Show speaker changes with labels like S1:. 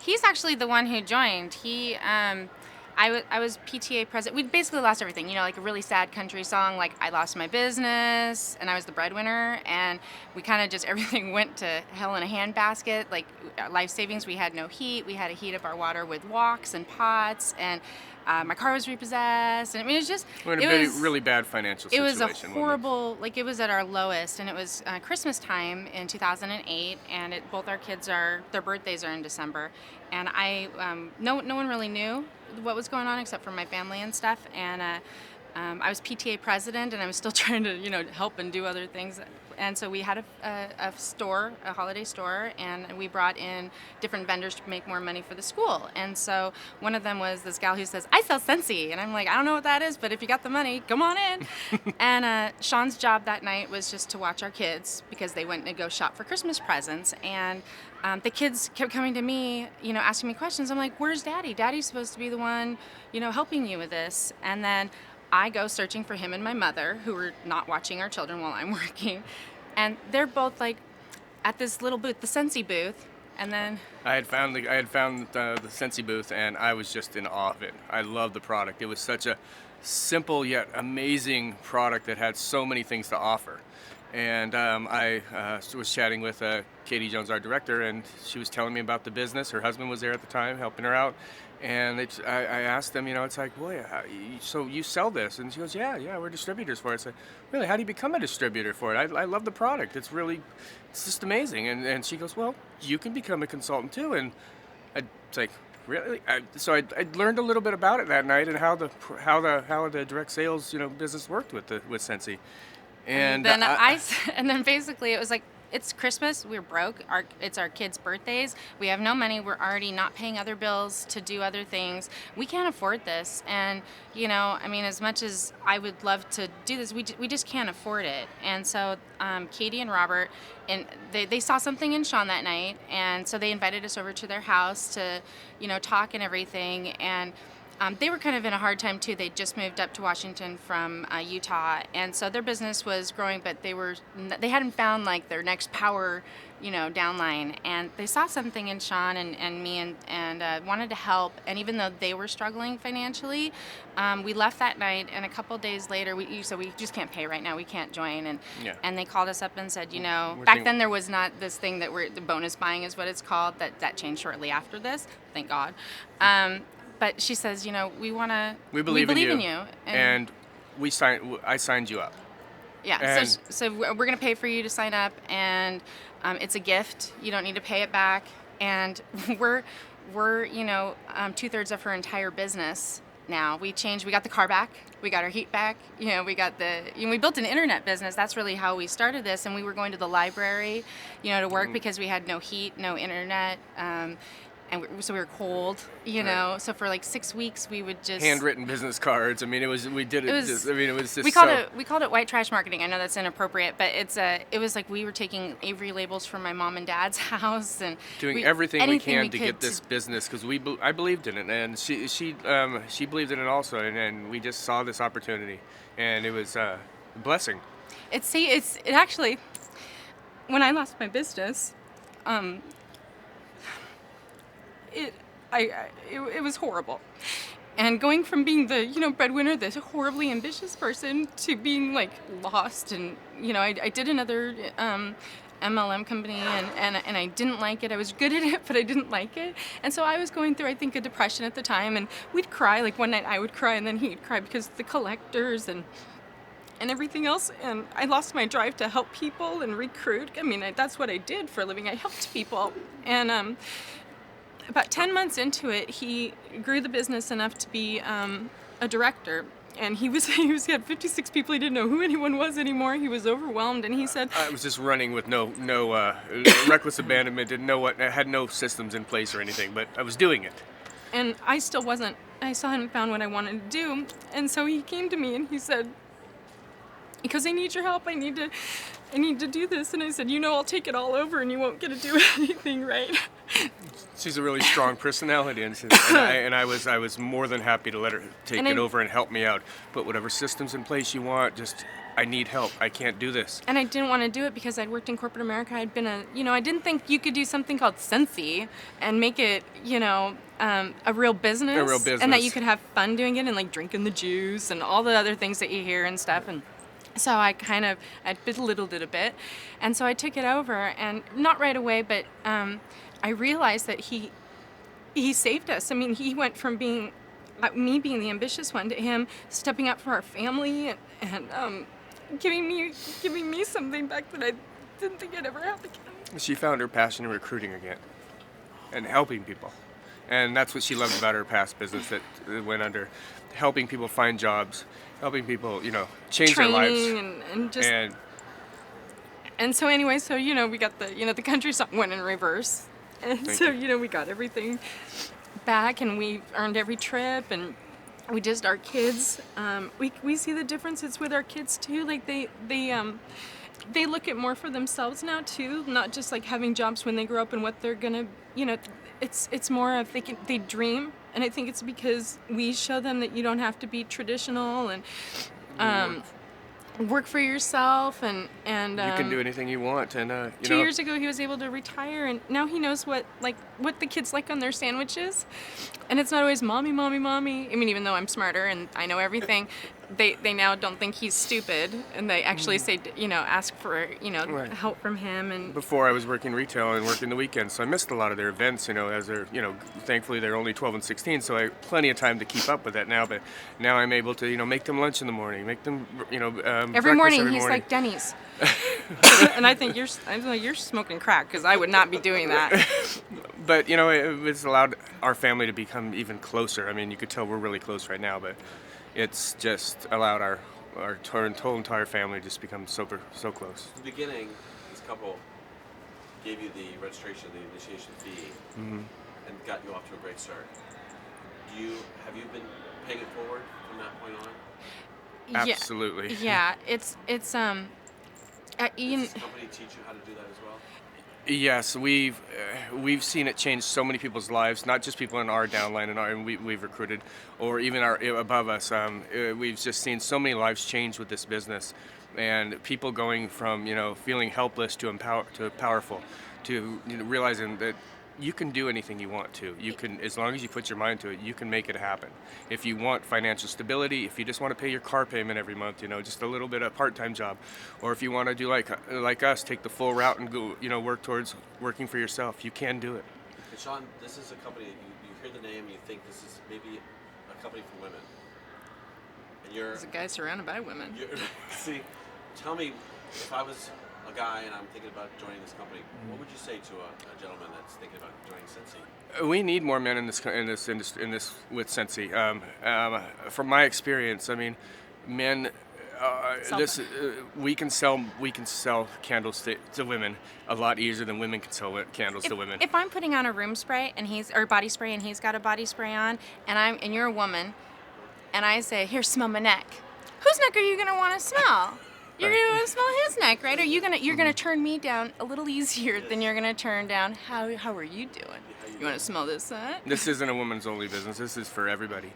S1: He's actually the one who joined. I was PTA president. We basically lost everything, like a really sad country song, like I lost my business and I was the breadwinner, and we kind of just, everything went to hell in a handbasket. Like life savings, we had no heat. We had to heat up our water with woks and pots, and my car was repossessed. And I mean,
S2: We're in a really bad financial
S1: it
S2: situation.
S1: was a horrible, like it was at our lowest, and it was Christmas time in 2008, and both our kids their birthdays are in December, and no one really knew what was going on except for my family and stuff, and I was PTA president, and I was still trying to help and do other things. And so we had a holiday store, and we brought in different vendors to make more money for the school. And so one of them was this gal who says, I sell Scentsy. And I'm like, I don't know what that is, but if you got the money, come on in. And Shawn's job that night was just to watch our kids because they went to go shop for Christmas presents. And the kids kept coming to me, asking me questions. I'm like, where's Daddy? Daddy's supposed to be the one, helping you with this. And then I go searching for him and my mother, who were not watching our children while I'm working. And they're both like at this little booth, the Scentsy booth. And then
S2: I had found the Scentsy booth, and I was just in awe of it. I loved the product. It was such a simple yet amazing product that had so many things to offer. And I was chatting with Katie Jones, our director, and she was telling me about the business. Her husband was there at the time, helping her out. And I asked them, it's like, boy, so you sell this? And she goes, yeah, we're distributors for it. I said, really, how do you become a distributor for it? I love the product. It's just amazing. And she goes, well, you can become a consultant too. And it's like, really? So I learned a little bit about it that night and how the direct sales business worked with Scentsy. And
S1: then basically it was like, it's Christmas, we're broke, it's our kids' birthdays, we have no money, we're already not paying other bills to do other things, we can't afford this. And as much as I would love to do this, we just can't afford it. And so Katie and Robert, and they saw something in Shawn that night, and so they invited us over to their house to talk and everything. And they were kind of in a hard time too. They just moved up to Washington from Utah, and so their business was growing, but they hadn't found like their next power, downline. And they saw something in Shawn and me, and wanted to help. And even though they were struggling financially, we left that night. And a couple days later, we just can't pay right now. We can't join. And they called us up and said, back then there was not this thing that the bonus buying is what it's called. That changed shortly after this. Thank God. But she says, we believe in you.
S2: And I signed you up.
S1: Yeah,
S2: And
S1: so we're going to pay for you to sign up, and it's a gift. You don't need to pay it back. And we're 2/3 of her entire business now. We got the car back. We got our heat back. We built an internet business. That's really how we started this. And we were going to the library, to work because we had no heat, no internet. So we were cold,
S2: Right.
S1: So for like 6 weeks we would just
S2: handwritten business cards. We was just
S1: we called it white trash marketing. I know that's inappropriate, but it was like we were taking Avery labels from my mom and dad's house and
S2: doing everything we can to get this business, because I believed in it, and she believed in it also, and we just saw this opportunity, and it was a blessing.
S1: It actually, when I lost my business, it was horrible. And going from being the breadwinner, this horribly ambitious person, to being like lost, and I did another MLM company, and I didn't like it. I was good at it, but I didn't like it. And so I was going through, I think, a depression at the time, and we'd cry. Like one night I would cry, and then he'd cry because the collectors and everything else. And I lost my drive to help people and recruit. That's what I did for a living. I helped people. And about 10 months into it, he grew the business enough to be a director. And he had 56 people. He didn't know who anyone was anymore. He was overwhelmed, and he said,
S2: I was just running with no reckless abandonment. Didn't know I had no systems in place or anything, but I was doing it.
S1: And I still hadn't found what I wanted to do. And so he came to me and he said, because I need your help, I need to do this. And I said, I'll take it all over and you won't get to do anything right.
S2: She's a really strong personality, and I was more than happy to let her take it over and help me out. Put whatever systems in place you want, just I need help. I can't do this.
S1: And I didn't want to do it because I'd worked in corporate America. I'd been I didn't think you could do something called Scentsy and make it, a real business.
S2: A real business.
S1: And that you could have fun doing it and like drinking the juice and all the other things that you hear and stuff. And so I belittled it a bit. And so I took it over, and not right away, but I realized that he saved us. I mean, he went from being me being the ambitious one to him stepping up for our family and giving me something back that I didn't think I'd ever have again.
S2: She found her passion in recruiting again and helping people. And that's what she loved about her past business that went under, helping people find jobs, helping people, change their lives.
S1: And so anyway, so, we got the country song went in reverse. And so, we got everything back, and we earned every trip, and we just, our kids, we see the differences with our kids too. Like they look at more for themselves now too, not just like having jobs when they grow up and what they're gonna, it's more of they dream, and I think it's because we show them that you don't have to be traditional and work for yourself and
S2: you can do anything you want. And
S1: 2 years ago he was able to retire, and now he knows what the kids like on their sandwiches, and it's not always mommy. I mean, even though I'm smarter and I know everything, they now don't think he's stupid, and they actually say, ask for
S2: Right.
S1: help from him. And
S2: before I was working retail and working the weekends, so I missed a lot of their events, as they're, thankfully they're only 12 and 16, so I have plenty of time to keep up with that now. But now I'm able to, make them lunch in the morning, make them,
S1: every morning he's like Denny's. And I think you're smoking crack, because I would not be doing that.
S2: But it's allowed our family to become even closer. I mean, you could tell we're really close right now, but it's just allowed our whole entire family to just become so close.
S3: In the beginning, this couple gave you the registration, the initiation fee, and got you off to a great start. Have you been paying it forward from that point on?
S2: Absolutely.
S1: Yeah, it's
S3: Does this company teach you how to do that as well?
S2: Yes, we've seen it change so many people's lives, not just people in our downline and we've recruited, or even our above us. We've just seen so many lives change with this business, and people going from feeling helpless to powerful, to realizing that you can do anything you want to. You can, as long as you put your mind to it, you can make it happen. If you want financial stability, if you just want to pay your car payment every month, just a little bit of part-time job, or if you want to do like us, take the full route and go, work towards working for yourself, you can do it.
S3: And Shawn, this is a company that you hear the name and you think this is maybe a company for women. And you're
S1: a guy surrounded by women.
S3: See, tell me, if I was a guy and I'm thinking about joining this company, what would you say to a gentleman that's thinking about joining Scentsy?
S2: We need more men in this with Scentsy. From my experience, I mean, men. We can sell candles to women a lot easier than women can sell candles to women.
S1: If I'm putting on a room spray or body spray, and he's got a body spray on, and you're a woman, and I say, "Here, smell my neck," whose neck are you gonna want to smell? You're gonna smell his neck, right? Or you're gonna turn me down a little easier than you're gonna turn down. How are you doing? You want to smell this?
S2: This isn't a woman's only business. This is for everybody.